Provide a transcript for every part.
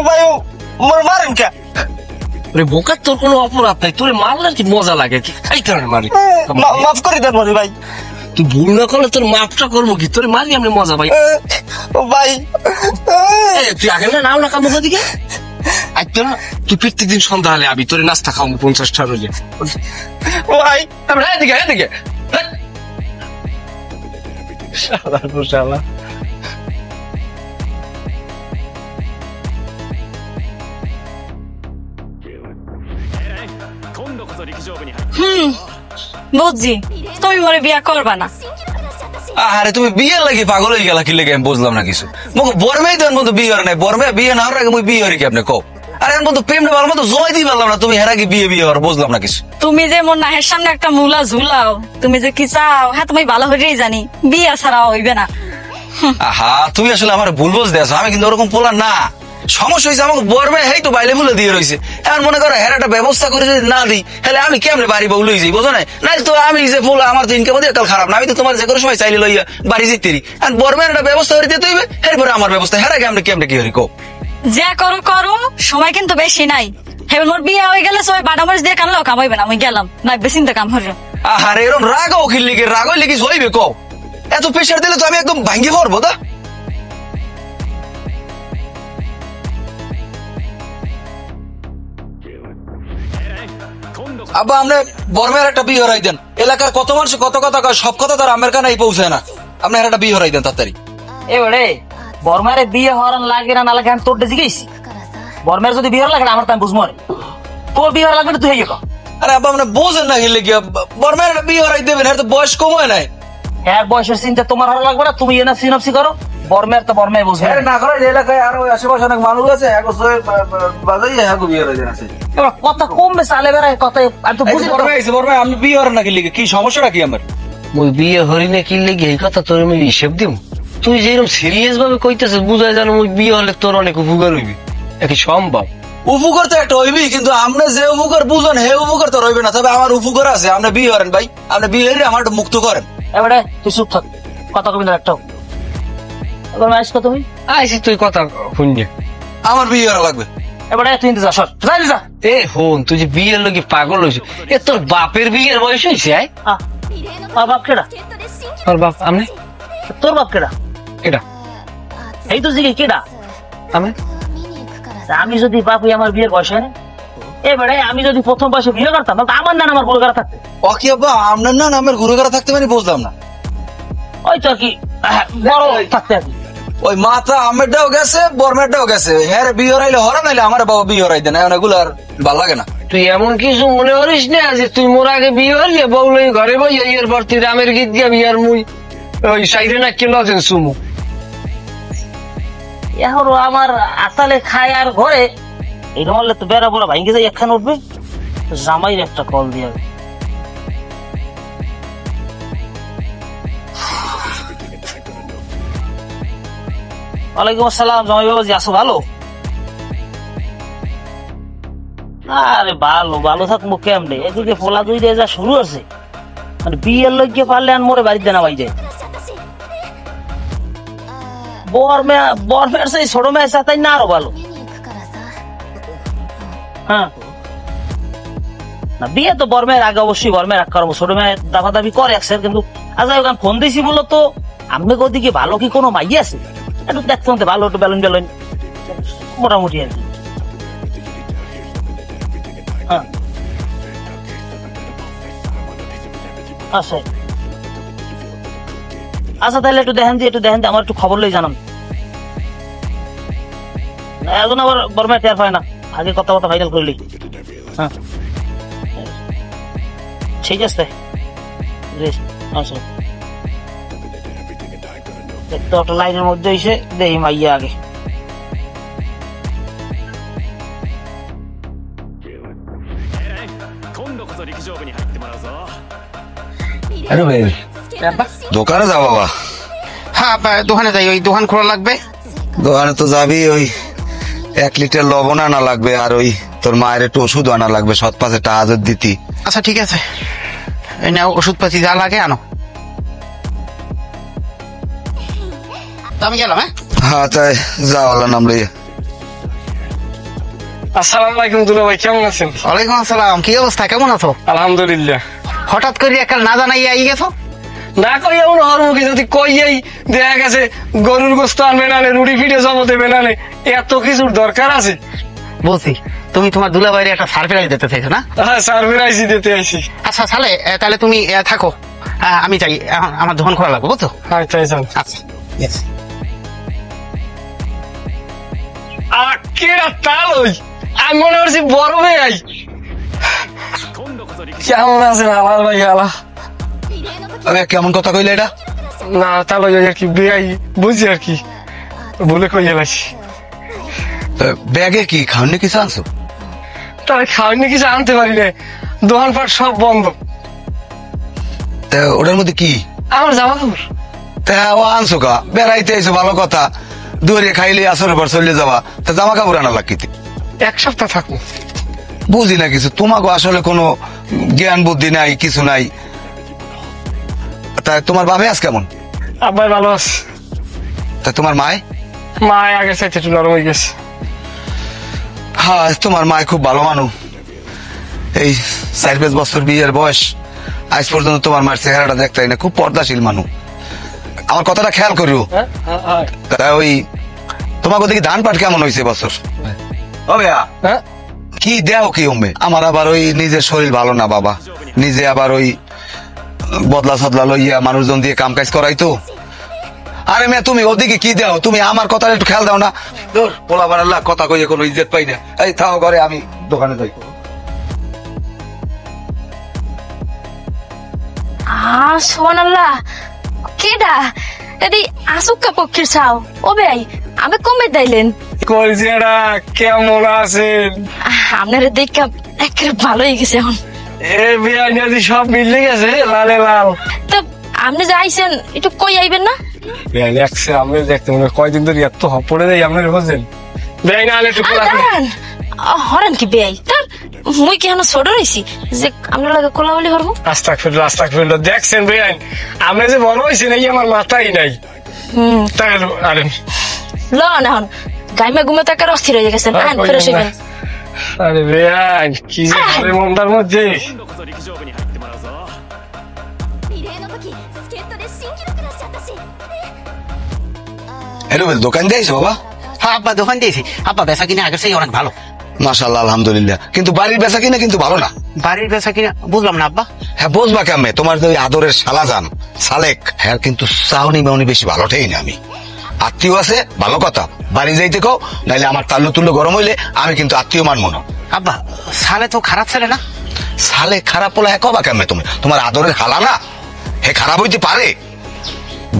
ভাই মোর মারেন কে? বোকা, তোর কোনো অপরাধ নাই, তোর মারলে কি মজা লাগে, কি খাই কারণে মারি? মাফ করে দেন মনি ভাই। তুই ভুল না করলে তোর মাপটা করবো কি, তোর মারি আমি মজা ভাই। ভাই তুই আগে না নাও না কামো দিকে আজ তো না, তুই প্রত্যেকদিন সন্ধ্যা হলে আবি, তোর নাস্তা খাওয়াবো 50টা রোজে। ভাই এদিকে এদিকে শালা বুঝছি, তুমি মনে বিয়া করবা না। আরে তুমি বিয়ের লাগি পাগল হয়ে গেলা কি লেগে আমি বুঝলাম না কিছু। মোক বর্মেই তো মতো বিয়ে হয় নাই, বর্মে বিয়ে না হওয়ার আগে মুই বিয়ে হরি কি আপনি কও? আরে এর মতো প্রেমটা ভালো মতো জমাই দিই পারলাম না, তুমি হের আগে বিয়ে বিয়ে হওয়ার বুঝলাম না কিছু। তুমি যে মোর নাহের সামনে একটা মূলা ঝুলাও, তুমি যে কি চাও হ্যাঁ তুমি ভালো হইলেই জানি, বিয়া ছাড়া হইবে না। আহা তুমি আসলে আমার ভুল বুঝতে আছো, আমি কিন্তু ওরকম পোলা না। সমস্যা হয়েছে আমাকে বর্মে হেই তো বাইলে ফুলে দিয়ে রয়েছে, এখন মনে করো হের একটা ব্যবস্থা করে যদি না দিই তাহলে আমি কেমনে বাড়ি বউ লই যাই বোঝো না? নাই তো আমি যে পোলা আমার তো ইনকাম দিয়ে কাল খারাপ না, আমি তো তোমার যে কোনো সময় চাইলে লইয়া বাড়ি যেতে এখন বর্মের একটা ব্যবস্থা করে দিতে হইবে, এরপরে আমার ব্যবস্থা হের আগে আমরা কেমনে কি হরি কো? যা করো করো, সময় কিন্তু বেশি নাই। হ্যাঁ মোর বিয়া হয়ে গেলে সবাই বাটামরিচ দিয়ে কানলেও কামাইবে না, আমি গেলাম না বেশি কাম হরে। আরে এরকম রাগাও কি লিগে, রাগ হইলে কি হইবে কও? এত প্রেশার দিলে তো আমি একদম ভাঙ্গি পড়বো। তা আব্বা আপনি বর্মের একটা বিয়ে হরাই দেন, এলাকার কত মানুষ কত কথা কয়, সব কথা তার আমার কানে পৌঁছায় না, আপনি একটা বিয়ে হরাই দেন তাড়াতাড়ি। এবারে বর্মারে বিয়ে হওয়ার লাগে না লাগে আমি তোর জিজ্ঞেস, বর্মের যদি বিয়ে লাগে না আমার তো আমি বুঝবো, তোর বিয়ে লাগবে না তুই হয়ে গেল। আরে আব্বা আপনি বোঝেন না গেলে কি, বর্মের একটা বিয়ে হরাই দেবেন, এর তো বয়স কম হয় নাই। হ্যাঁ বয়সের চিন্তা তোমার ভালো লাগবে না, তুমি এনা সিনপসি করো, বর্মের তো বর্মে বুঝবে না করে এলাকায় আরো আশেপাশে অনেক মানুষ আছে, এবার কথা কমবে চালে বেড়ায় কথা আমি তো বুঝি। আপনি বিয়ে হরেন না কি লিগে, কি সমস্যাটা কি আমার? ওই বিয়ে হরি না কি লেগে এই কথা তোর আমি হিসেব দিব? তুই যেরকম সিরিয়াস ভাবে কইতেছিস বুঝাই জানো ওই বিয়ে হলে তোর অনেক উপকার হইবি, কি সম্ভব? উপকার তো একটা হইবি, কিন্তু আপনি যে উপকার বুঝেন হে উপকার তো রইবে না। তবে আমার উপকার আছে, আপনি বিয়ে হরেন ভাই, আপনি বিয়ে হরে আমার মুক্ত করেন। এবারে তুই চুপ থাক, কথা কবি না একটাও। এবার ম্যাচ কত তুমি আইসি তুই কথা শুনবি, আমার বিয়ে হওয়া লাগবে। এবারে তুই যা সর যা। এ হন তুই যে বিয়ের লোক পাগল হয়েছে, এ তোর বাপের বিয়ের বয়স হয়েছে? আমার বাপ কেডা? তোর বাপ আমি? তোর বাপ কেডা? কেডা? এই তো জিজ্ঞেস কেডা? আমি? আমি যদি বাপ আমার বিয়ের বয়স হয় না, এবারে আমি যদি প্রথম বয়সে বিয়ে করতাম তাহলে আমার নাম আমার গুরু করা থাকতো। ও কি আব্বা আপনার না আমার গুরু করা থাকতে মানে বুঝলাম না। ওই তো আর কি বড় থাকতে আর কি। ওই মাথা আমেরটাও গেছে বর্মেরটাও গেছে, হ্যাঁ বিয়ে হরাইলে হরা নাইলে আমার বাবা বিয়ে হরাই দেন, এগুলো আর ভালো লাগে না। তুই এমন কিছু মনে করিস না যে তুই মোর আগে বিয়ে হলি বউ লই ঘরে বই এর পর তুই রামের গীত গাবি আর মুই ওই সাইডে না কেন আছেন সুমু। এখন আমার আতালে খায় আর ঘরে এই রমলে তো বেড়া বড় ভাঙ্গে যাই একখান উঠবে, জামাইয়ের একটা কল দিয়ে। ওয়ালাইকুম আসসালাম জামাই বাবাজি, আছো ভালো? আরে ভালো ভালো থাকবো কেমনে, এদিকে ফোলা দুই দিয়ে যা শুরু আছে, মানে বিয়ের লোক গিয়ে পারলে আর মোরে বাড়িতে না বাইরে। বর সেই ছোট মেয়ে তাই না আরো ভালো। হ্যাঁ না বিয়ে তো বর্মের আগে অবশ্যই বর্মের রাগ করবো, ছোট মেয়ে দাবা দাবি করে একসাথে, কিন্তু আজ ওখানে ফোন দিয়েছি বলো তো আমি ওদিকে ভালো কি কোনো মাই আছে একটু দেখতে ভালো, একটু বেলুন বেলুন মোটামুটি আর কি। হ্যাঁ আচ্ছা আচ্ছা তাহলে একটু দেখেন দিয়ে আমার একটু খবর লই জানান। এখন আবার বর্মায় টের পায় না, আগে কথা ফাইনাল করলি। হ্যাঁ ঠিক আছে দেখতে একটা লাইনের মধ্যে এসে দেখি মাইয়া আগে। দোকানে যা বাবা? হ্যাঁ দোকানে যাই, ওই দোকান খোলা লাগবে। দোকানে তো যাবি, ওই 1 লিটার লবণ আনা লাগবে, আর ওই তোর মায়ের একটু ওষুধ আনা লাগবে, 7-5 টাকা হাজার দিতি। আচ্ছা ঠিক আছে, এই নাও ওষুধ পাতি যা লাগে আনো। আমি গেলাম। হ্যাঁ হ্যাঁ তাই যাওয়ালা নাম লইয়া। আসসালামু আলাইকুম দুলা ভাই, কেমন আছেন? ওয়ালাইকুম আসসালাম, কি অবস্থা, কেমন আছো? আলহামদুলিল্লাহ। হঠাৎ করে একাল না জানাই আই গেছো? না কই এমন হরমুখে যদি কইয়াই দেখা গেছে গরুর গোস্ত আনবে না, রুটি ফিটে জমা দেবে না, এত কিছুর দরকার আছে? বলছি তুমি তোমার দুলাভাইয়ের একটা সারপ্রাইজ দিতে চাইছো না? হ্যাঁ, সারপ্রাইজ দিতে আইছি। আচ্ছা সালে, তাহলে তুমি থাকো, আমি যাই, এখন আমার দোকান খোলা লাগবে, বুঝছো? হ্যাঁ তাই যান। আচ্ছা yes. কেরা তাল ওই, আমি মনে করছি বড় মেয়ে আই। কেমন আছেন আমার ভাই? আলা আরে কেমন কথা কইলে এটা? না তাল ওই আর কি বেআই বুঝি আর কি, বলে কই এলাইছি। ব্যাগে কি খাওয়ানি কিছু আনছো? তাহলে খাওয়ানি কিছু আনতে পারি না, দোকানপাট সব বন্ধ। তা ওটার মধ্যে কি? আমার জামা কাপড়। তা ও আনছো কা? বেড়াইতে আইছো ভালো কথা, দুয়ারে খাইলে আসরের পর চলে যাওয়া, তা জামা কাপড় আনা লাগিতে 1 সপ্তাহ থাকবো। বুঝি না কিছু, তোমাকে আসলে কোনো জ্ঞান বুদ্ধি নাই, কিছু নাই। তা তোমার বাবা আজ কেমন? আব্বাই ভালো আছে। তা তোমার মায়? মা আগের চাইতে একটু নরম হয়ে গেছে। হ্যাঁ, তোমার মায় খুব ভালো মানুষ। এই 4-5 বছর বিয়ের বয়স, আজ পর্যন্ত তোমার মার চেহারাটা দেখতে না, খুব পর্দাশীল মানুষ। আমার কথাটা খেয়াল করিও। তা ওই তোমাকে দেখি ধান পাট কেমন হয়েছে বছর? ও ভাইয়া, হ্যাঁ কি দেও কি হমবে? আমার আবার ওই নিজের শরীর ভালো না বাবা, নিজে আবার ওই বদলা সদলা লইয়া মানুষজন দিয়ে কাম কাজ করাই তো। আরে মেয়ে, তুমি ওদিকে কি দেও? তুমি আমার কথা একটু খেয়াল দাও না? তোর পোলা বাড়াল্লা কথা কইয়ে কোনো ইজ্জত পাই না। এই থাও ঘরে, আমি দোকানে যাই। সুবহানাল্লাহ, কেডা এদি আসুক্কা পক্ষের চাও? ও ভাই, আমি কমে দাইলেন। কলজিয়াটা কেমন আছেন? আপনারা দেখা একেবারে ভালো হয়ে গেছে এখন। এ বিয়াই নাজি সব মিলে গেছে, লালে লাল। তো আপনি যে আইছেন, একটু কই আইবেন না? বিয়াই দেখছে, আমি দেখতে মনে কয়দিন ধরে এত পড়ে দেয় আপনার হোসেন। বিয়াই না আলে একটু দাঁড়ান, হরেন কি বেয়াই? তার মুই কি এখন ছোট রয়েছি যে আপনার লাগে কোলাবলি হরবো? আস্তাগফিরুল্লাহ দেখছেন বিয়াই, আপনি যে বড় হয়েছেন এই আমার মাথায় নাই। তাই আরে লন এখন গাইমা ঘুমে তাকার অস্থির হয়ে গেছেন। আন ফেরত হইবেন। আরে বিয়াই, কি যে করে মনটার মধ্যে। リレーの時助っ人で新記録出しちゃったし হ্যালো, দোকান দিয়েছো বাবা? হ্যাঁ আব্বা, দোকান দিয়েছি। আব্বা বেচা কিনা আগের চেয়ে অনেক ভালো। মাশাআল্লাহ, আলহামদুলিল্লাহ। কিন্তু বাড়ির বেচা কিনা কিন্তু ভালো না। বাড়ির বেচা কিনা বুঝলাম না আব্বা। হ্যাঁ, বুঝবা কেমনে? তোমার যে ওই আদরের শালাজান সালেক, হ্যাঁ কিন্তু চাউনি মাউনি বেশি ভালোটাই না। আমি আত্মীয় আছে, ভালো কথা, বাড়ি যাইতে কও, নাইলে আমার তাল্লু তুল্লু গরম হইলে আমি কিন্তু আত্মীয় মানবো না। আব্বা সালে তো খারাপ ছেলে না। সালে খারাপ হলে হ্যাঁ কবা কেমনে? তুমি তোমার আদরের হালা না, হে খারাপ হইতে পারে?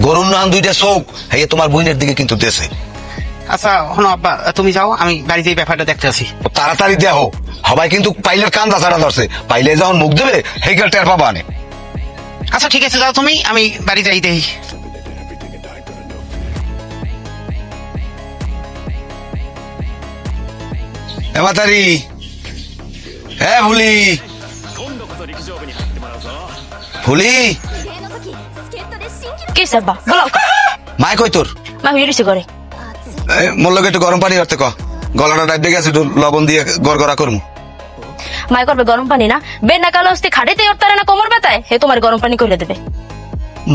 গরুর নান 2টা চোখ, হে তোমার বোনের দিকে কিন্তু দেশে। আচ্ছা শোনো আব্বা, তুমি যাও, আমি বাড়ি যেই ব্যাপারটা দেখতে আসি। তাড়াতাড়ি দেহ, সবাই কিন্তু পাইলের কান্দা ছাড়া ধরছে, পাইলে যখন মুখ দেবে হেগেল টের পাবা আনে। আচ্ছা ঠিক আছে, যাও তুমি, আমি বাড়ি যাই দেই। এমাতারি, হ্যাঁ ভুলি, ভুলি リレーの時助っ人で新記録 কি সাব্বা বলো? মাই কই তোর? মা হইরিছে করে। মোল্লকে একটু গরম পানি করতে ক, গলাটা ডাইবে গেছে, একটু লবণ দিয়ে গড়গড়া করমু। মাই করবে গরম পানি না? বেনা কালো অস্তি খাড়িতে উঠতারে না কোমর ব্যথায়, হে তোমার গরম পানি করে দেবে।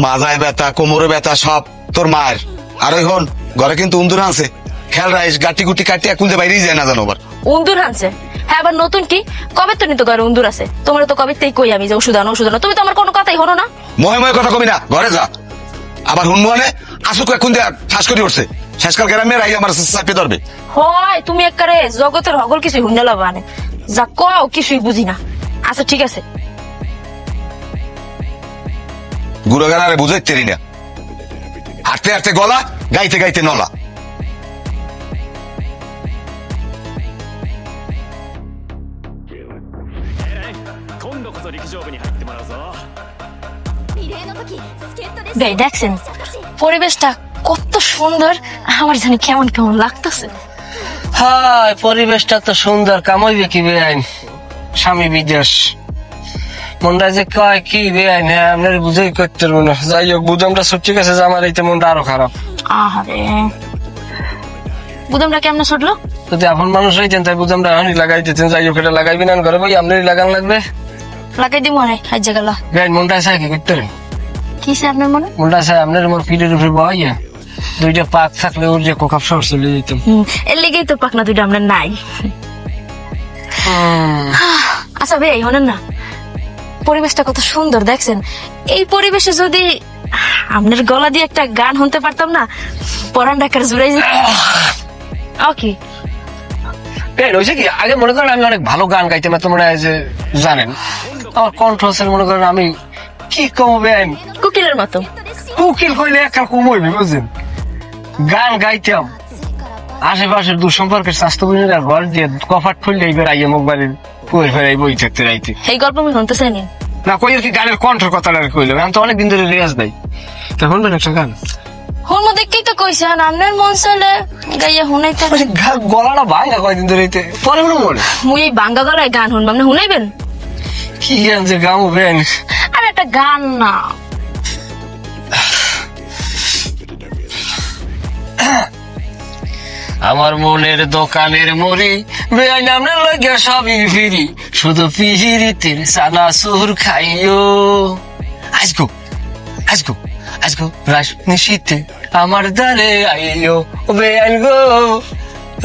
মাজায় ব্যথা, কোমরে ব্যথা সব তোর মায়ের। আর ওই হন, ঘরে কিন্তু উন্দুর আনছে, খেয়াল রাইস, গাটি গুটি কাটিয়া কুলতে বাইরেই যায় না জানো আবার। উন্দুর হানছে? হ্যাঁ আবার নতুন কি? কবে তো নিতো ঘরে উন্দুর আছে? তোমার তো কবে তেই কই আমি যে ওষুধ আনো ওষুধ আনো, তুমি তো আমার কোনো কথাই হলো না। মহে মহে কথা কবি না, ঘরে যা। আবার হুন মনে আসুক এখন দেয়া ঠাস করে উঠছে, শেষকাল গ্রামের আই আমার চাপে ধরবে। হয় তুমি একবারে জগতের হগল কিছুই হুন্ডা লাভানে, যা কও কিছুই বুঝি না। আচ্ছা ঠিক আছে, গুড়ো গানারে বুঝাইতে পারি না, হাঁটতে হাঁটতে গলা, গাইতে গাইতে নলা। リレーの時助っ人で ভাই দেখছেন পরিবেশটা কত সুন্দর, আমার জানি কেমন কেমন লাগতেছে। হাই, পরিবেশটা তো সুন্দর, কামাইবে কি বেআইন? স্বামী বিদেশ, মনটা যে কয় কি বেআইন, হ্যাঁ আপনার বুঝেই করতে পারবো না। যাই হোক, বুঝামটা সব ঠিক আছে, যে আমার এইতে মনটা আরো খারাপ। আরে বুদমটা কেমন ছুটলো? যদি আপন মানুষ হইতেন তাই বুঝে আমরা হানি লাগাই দিতেন, যাই হোক এটা লাগাইবেন না ঘরে ভাই, আপনারই লাগান লাগবে। লাগাই দিব মনে হাজ গেল। বেআইন মনটা চাই কি করতে কিসে আপনার মনে? মনটা চাই আপনার আমার পিঠের উপরে বহাইয়া দুইটা পাক থাকলে ওর যে কোকাপ শহর চলে যেতাম। এর লেগেই তো পাকনা দুইটা আমরা নাই। আচ্ছা ভাই শোনেন না, পরিবেশটা কত সুন্দর দেখছেন, এই পরিবেশে যদি আপনার গলা দিয়ে একটা গান শুনতে পারতাম না, পরান ডাকার জুড়াই যেত। ওকে বেআইন হয়েছে কি, আগে মনে করেন আমি অনেক ভালো গান গাইতাম, এত মনে হয় যে জানেন আমার কণ্ঠ আছে, মনে করেন আমি কি কমো বেআইন, কুকিলের মতো। উকিল কইলে একটা কম হইবে বুঝছেন। গান গাইতাম, আশেপাশের দুঃসম্পর্কের স্বাস্থ্য বোনেরা ঘর দিয়ে কফাট খুললে এইবার আইয়া মুখ বাড়ির পুয়ের ফেরাই বই থাকতে রাইতে। এই গল্প আমি শুনতে চাইনি না কই আর কি গানের কণ্ঠের কথাটা কইলাম, আমি তো অনেকদিন ধরে রেয়াজ দেয়। তা শুনবেন একটা গান? হুন দেখতেই তো কইছেন আপনার মন চাইলে গাইয়া শুনাইতে। গলাটা ভাঙা কয়দিন ধরে পরে মনে মুই এই বাঙ্গা গলায় গান শুনবো, আপনি শুনাইবেন? কি গান যে গামো বেন? আর একটা গান না, আমার মনের দোকানের মরি বেআইন আপনার লাগিয়া সবই ফিরি, শুধু পিহিরিতের সানা সুর খাইও। আজগো আজগো আজগো রাস নিশীতে আমার দ্বারে আইও, ও বেআইন গো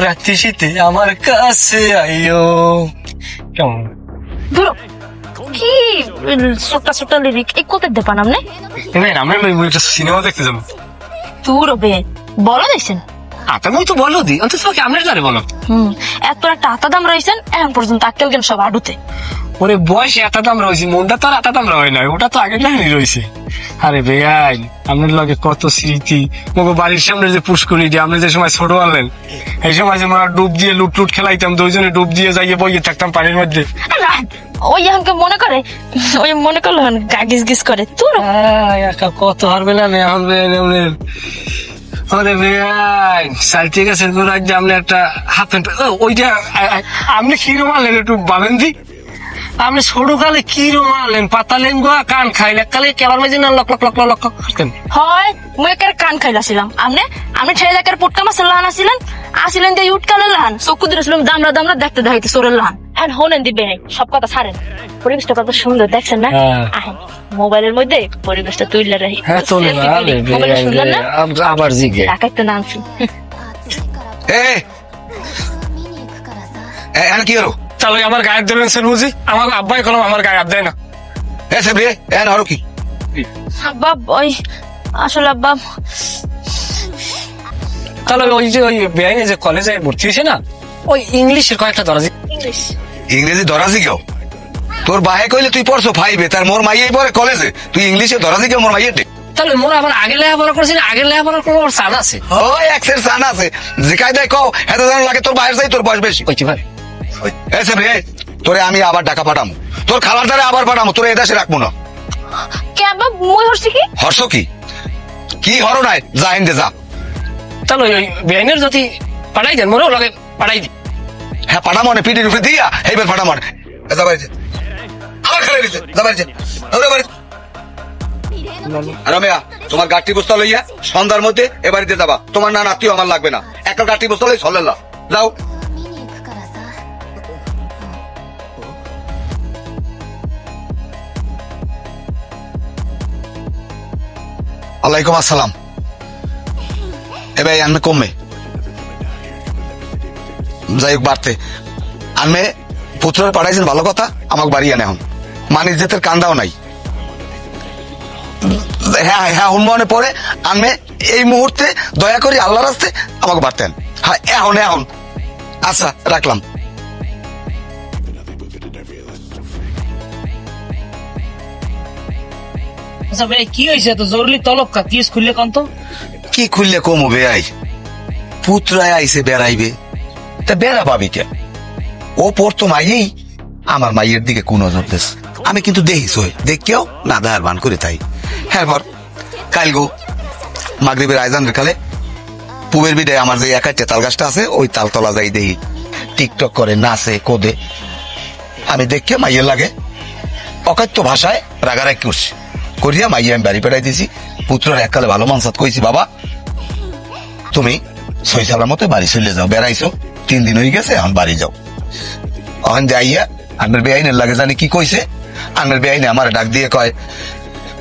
রাত্রি শীতে আমার কাছে আইও। কেমন ধরো কি ছোট্টা ছোট্টা লিরিক, এই কোথায় দেপান আপনি? বেআইন আমরা একটা সিনেমা দেখতে যাবো। তোর বে বলো দেখছেন? আতা মই তো বলো দি, অন্তত আপনার দ্বারে বলো। এত একটা আতা দাম রয়েছেন, এখন পর্যন্ত আক্কেল গেল সব আডুতে। ওরে বয়সে এত দাম রয়েছে, মনটা তো আর এত দাম রয়ে নাই, ওটা তো আগে জানি রয়েছে। আরে বেআইন আপনার লগে কত স্মৃতি, মগো বাড়ির সামনে যে পুষ্করি দিয়ে আপনি যে সময় ছোট আনলেন, এই সময় যে আমরা ডুব দিয়ে লুট লুট খেলাইতাম, দুইজনে ডুব দিয়ে যাইয়ে বইয়ে থাকতাম পানির মধ্যে। ওই এখনকে মনে করে, ওই মনে করলো গাগিস গিস করে তোর। কত হারবে না এখন বেআইন। আরে বেআইন সাইতে গেছে আপনি একটা হাফ প্যান্ট, ওইটা আপনি কিরম আনলেন একটু ভাবেন দি। আপনি ছোট কালে কিরম আনলেন, পাতালেন গোয়া কান খাইলে কালে কেবার মাঝে না লক লক লক লক করতেন। হয় মুই একের কান খাইলাছিলাম, আপনি ঠেলে একের পুটকা মাছের লাহান আসিলেন দিয়ে উটকালের লাহান, চক্ষু দিয়েছিলাম দামরা দামরা দেখতে দেখাইতে চোরের লাহান। এখন হোনেন দিবে সব কথা ছাড়েন, পরিবেশটা কত সুন্দর দেখছেন না? আহেন মোবাইলের মধ্যে পরিবেশটা তুইলে রাখি। হ্যাঁ তোলে আবার জিগে টাকাইতে নামছি। কি হলো? তাহলে আমার গায়ের দেবেন স্যার বুঝি, আমার আব্বাই কলম আমার গায়ে হাত দেয় না। আরো কি আব্বা ওই আসলে আব্বা তাহলে ওই যে ওই বেআইনে যে কলেজে ভর্তি হয়েছে না, ওই ইংলিশের কয়েকটা দরাজি। ইংরেজি ধরাজি কেউ? তোর বাহে কইলে তুই পড়ছো ফাইভে, তার মোর মাইয়াই পড়ে কলেজে, তুই ইংলিশে ধরাজি কেউ মোর মাইয়ের? তাহলে মোর আবার আগে লেখাপড়া করেছি, আগে লেখাপড়া করে ওর চান আছে। ওই এক্সের চান আছে, যে কায়দায় কও এত জানো লাগে তোর বাইরে যাই, তোর বয়স বেশি। কইছি ভাই তোরে আমি আবার ঢাকা পাঠামো, তোর খাবার দ্বারা আবার পাঠামো, তোরে এদেশে রাখবো না। কে আব্বা মুই হরছি কি? হর্ষ কি কি হর নাই, যা হিন্দে যা। তাহলে ওই বেআইনের যদি পাঠাই দেন মোরও লগে পাঠাই দি। হ্যাঁ পাঠামো না, পিঠের উপরে দিয়া এইবার পাঠামো না। যা বাড়িতে আমার খেলে দিচ্ছে, যা বাড়িতে রমেয়া, তোমার গাড়ি বস্তা লইয়া সন্ধ্যার মধ্যে এ বাড়িতে যাবা। তোমার না নাতিও আমার লাগবে না, একটা গাড়ি বস্তা লই চলে যাও। আলাইকুম আসসালাম। এ ভাই আনমে কমবে যাই হোক বাড়তে আনমে পুত্রের পাঠাইছেন ভালো কথা, আমাকে বাড়ি আনে এখন মানিক জেতের কান্দাও নাই। হ্যাঁ হ্যাঁ হুনমনে পরে আনমে এই মুহূর্তে দয়া করি আল্লাহ রাস্তে আমাকে বাড়তেন। হ্যাঁ এখন এখন আচ্ছা রাখলাম। আচ্ছা ভাই কি হয়েছে এত জরুরি তলব কা কেস খুললে কন্ত? কি খুললে কম হবে? আই পুত্রায় আইসে বেড়াইবে, তা বেড়া পাবি কে? ও পড়তো মাইয়েই আমার মাইয়ের দিকে কোন নজর দেশ, আমি কিন্তু দেখিস দেখকেও না দাহার বান করে তাই। হ্যাঁ পর কাল গো মাগরিবের আয়োজনের কালে পুবের বিদায় আমার যে একাইতে তাল গাছটা আছে ওই তালতলা যাই দেখি টিকটক করে নাচে কোদে, আমি দেখকে মাইয়ের লাগে অকাত্য ভাষায় রাগারাগ করছি করিয়া মাইয়া আমি বাড়ি পেটাই দিয়েছি। পুত্রের এককালে ভালো মানসাত কইছি, বাবা তুমি ছয় সালের মতো বাড়ি চলে যাও, বেড়াইছো 3 দিন হয়ে গেছে, এখন বাড়ি যাও। এখন যাইয়া আন্নার বেআইনের লাগে জানি কি কইছে। আন্নার বেআইনে আমার ডাক দিয়ে কয়,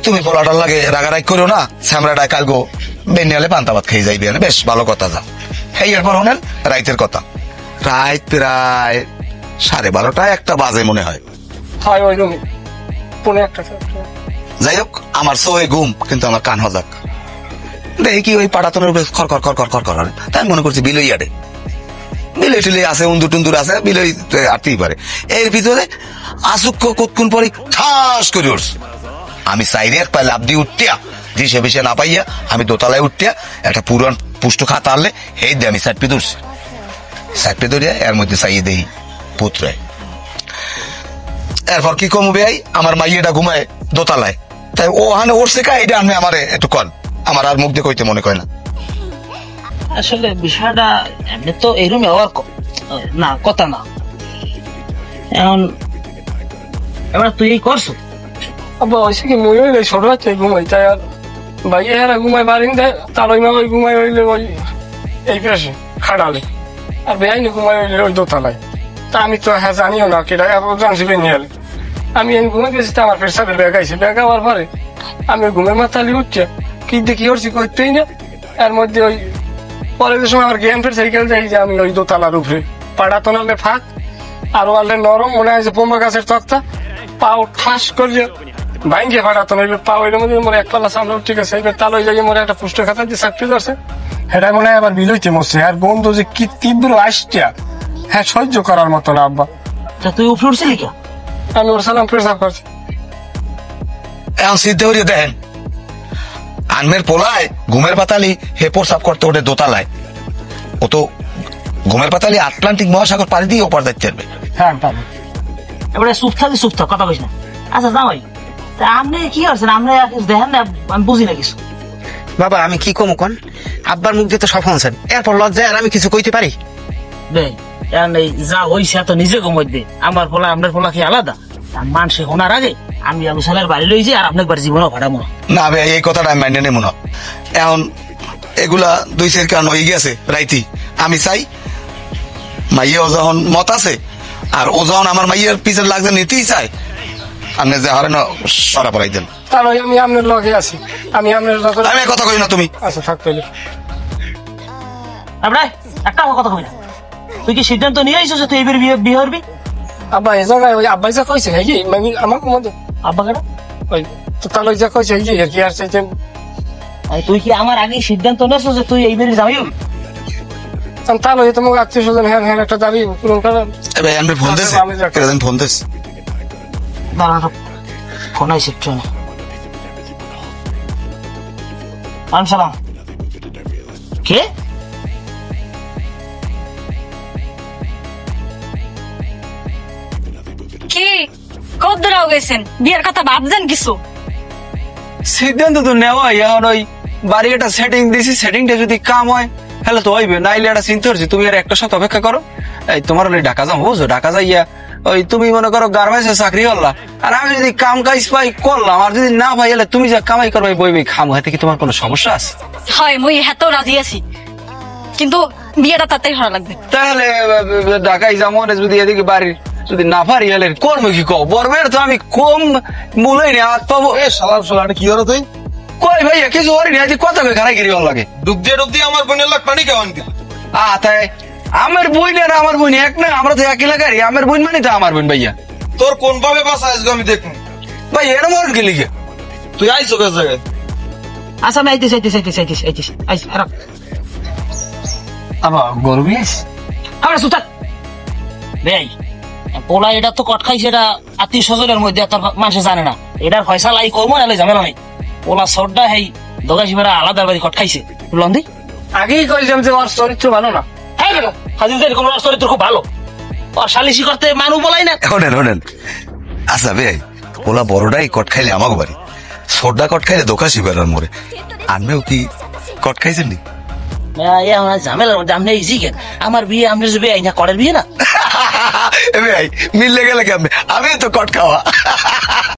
তুমি পোলাটার লাগে রাগারাগ করো না, স্যামরাটা কালগো বেনিয়ালে পান্তা ভাত খেয়ে যাইবে। বেশ ভালো কথা, যাও। এই এরপর হলেন রাইতের কথা। রাত প্রায় 12:30 1টা বাজে মনে হয়। হয় ওই রুমে পনে একটা। যাই হোক, আমার সোয়ে ঘুম, কিন্তু আমার কান হজাক। দেখি কি ওই পাটাতনের উপরে খর খর খর খর খর খর, তাই মনে করছি বিলই আডে। বিলই টিলে আছে, উন্দুর টুন্দুর আছে, বিলই আটতেই পারে। এর ভিতরে আসুক কতক্ষণ পরে ঠাস করে উঠছে। আমি সাইডে এক পায়ে লাভ দিয়ে উঠতিয়া, দিশে বিশে না পাইয়া আমি দোতলায় উঠতিয়া একটা পুরান পুষ্ট খাতা আনলে এই দিয়ে আমি সাইড পে ধরছি। সাইড পে ধরিয়া এর মধ্যে চাইয়ে দেই পুত্রায়। এরপর কি কমবে, আমার মাইয়েটা ঘুমায় দোতলায়, তাই ও হানে উঠছে কা, এটা আমি আমারে একটু কন, আমার আর মুখ দিয়ে কইতে মনে কয় না। আসলে বিষয়টা এমনি তো এই রুমে হওয়ার না কথা না। এখন এবার তুই এই করছো আব্বা ওইসে কি মই হইলে ছোট বাচ্চা ঘুমাই, তাই আর ভাইয়া হেরা ঘুমাই বারিন দেয়, তার ওই মামাই ঘুমাই হইলে ওই এই পাশে খাড়ালে, আর বেআইনি ঘুমাই হইলে ওই দোতলায়। তা আমি তো হ্যাঁ জানিও না, কেটা জানছি বেনিয়ালে। আমি ঘুমে গেছি, তো আমার পেশাবে ব্যাগ আইছে। ব্যাগ আওয়ার পরে আমি ঘুমের মাথালি উঠছে, কি দেখি করছি করতেই না। এর মধ্যে ওই পরের সময় আমার গেম ফের সাইকেল যাই যে আমি ওই দোতলার উপরে পাড়া তোলালে ফাঁক, আর ওয়ালে নরম মনে হয় যে পোমা গাছের তক্তা, পাও ঠাস করলে ভাঙ্গে ফাটা তো পাও এর মধ্যে মোর এক পাল্লা সামনে ঠিক আছে। এবার তালই যাই মোর একটা পুষ্ট খাতা দিয়ে চাকরি ধরছে, সেটাই মনে হয় আবার বিলইতে মরছে। আর গন্ধ যে কি তীব্র আসছে, হ্যাঁ সহ্য করার মতো না আব্বা। তুই উপরে উঠছিলি কে? আমি ওর সালাম পেশাব করছি। এখন সিদ্ধ হয়ে দেখেন, আনমের পোলায় ঘুমের পাতালি হে প্রসাব করতে ওঠে দোতলায়। ও তো ঘুমের পাতালি আটলান্টিক মহাসাগর পাড়ি দিয়ে ওপার যাইতে পারবে। হ্যাঁ পাবো। এবারে চুপ থাকি, চুপ থাক, কথা কইস না। আচ্ছা জামাই, তা আপনি কি করছেন? আপনি দেখেন না, আমি বুঝি না কিছু। বাবা আমি কি কমু কন, আব্বার মুখ দিয়ে তো সব শুনছেন, এরপর লজ্জায় আর আমি কিছু কইতে পারি? যা হইছে এত নিজে কমাই দে। আমার পোলা আপনার পোলা কি আলাদা? মানুষে শোনার আগে আমি আলু সালের বাড়ি লই যাই, আর আপনার বাড়ি জীবনও ভাড়াবো না। না ভাই, এই কথাটা আমি মাইন্ডে নেব না। এখন এগুলা 2 কারণ হয়ে গেছে রাইতি। আমি চাই মাইয়া ও যখন মত আছে, আর ও যখন আমার মাইয়ার পিছনে লাগছে নিতেই চাই, আপনি যে হারে না সরা পড়াই দেন। তাহলে আমি আপনার লগে আছি, আমি আপনার আমি কথা কই না, তুমি আচ্ছা থাকতে হইলে। আপনার একটা কথা কই না, তুই কি সিদ্ধান্ত নিয়ে আইছো যে তুই এবার বিয়ে করবি? আব্বা এ জায়গায় ওই আব্বাই যা কইছে হ্যাঁ মানে আমার মধ্যে আব্বা কেন ওই তো তাহলে যা কইছে কি আর চাইতে। তুই কি আমার আগে সিদ্ধান্ত নেছো যে তুই এইবারই যাবি? তাহলে তোমাকে আত্মীয় স্বজন হ্যাঁ হ্যাঁ একটা দাবি পূরণ করার। ভাই আমি ফোন দিয়েছি, ফোন দিয়েছি। ফোন আইসে সালাম। কে? কি কত দূর গেছেন? বিয়ের কথা ভাবছেন কিছু? সিদ্ধান্ত তো নেওয়া, এখন ওই বাড়ি একটা সেটিং দিছি, সেটিংটা যদি কাম হয় তাহলে তো হইবে, নাইলে একটা চিন্তা করছি। তুমি আর একটা সাথে অপেক্ষা করো, এই তোমার ওই ঢাকা যাও, বুঝছো? ঢাকা যাইয়া ওই তুমি মনে করো গার্মেন্টসে চাকরি করলা, আর আমি যদি কাম কাজ পাই করলাম, আর যদি না পাই তুমি যা কামাই করবে বইবই খাম, হাতে কি তোমার কোনো সমস্যা আছে? হয় মুই হেতেও রাজি আছি, কিন্তু বিয়েটা তাতেই করা লাগবে। তাহলে ঢাকায় যাবো, যদি এদিকে বাড়ির যদি না পারি এলে করবো কি? কো বর্বের তো আমি কম মূল্যই নেই হাত পাবো। এ সালাম সালাম কি হলো তুই? কই ভাইয়া কিছু করিনি, আজ কথা কই খারাই গিরি লাগে ডুব দিয়ে আমার বোনের লাগ পানি কেমন? তাই আমার বোন আর আমার বোন এক না, আমরা তো এক এলাকারই। আমার বোন মানে তো আমার বোন ভাইয়া। তোর কোন ভাবে বাসা আসবে আমি দেখুন ভাই এরম আর গেলি গে তুই আইসো কাজ জায়গায়। আচ্ছা আমি আইতেছি আবার গরবি আমরা সুতাক ভাই পোলা এটা তো কট খাইছে, এটা আত্মীয় স্বজনের মধ্যে তোর মানুষ জানে না। এটার ফয়সালা এই কর্ম এলে ঝামেলা নাই। পোলা সরটা হেই দোকাশি বেড়া আলাদা বাড়ি কট খাইছে লন্দি আগেই কইলাম যে ওর চরিত্র ভালো না। হ্যাঁ হাজির এরকম চরিত্র খুব ভালো, ওর সালিশি করতে মানুষ বলাই না। শোনেন আচ্ছা ভাই, ওলা বড়টাই কট খাইলে আমাকে বাড়ি, ছোটটা কট খাইলে দোকাশি বেড়ার মোড়ে। আনবেও কি কট খাইছেন নি? ঝামেলার মধ্যে আপনি ইজি কেন? আমার বিয়ে আপনার যে বিয়ে না করের বিয়ে না ভাই মিললে গেলে কেমন? আমি তো কট খাওয়া।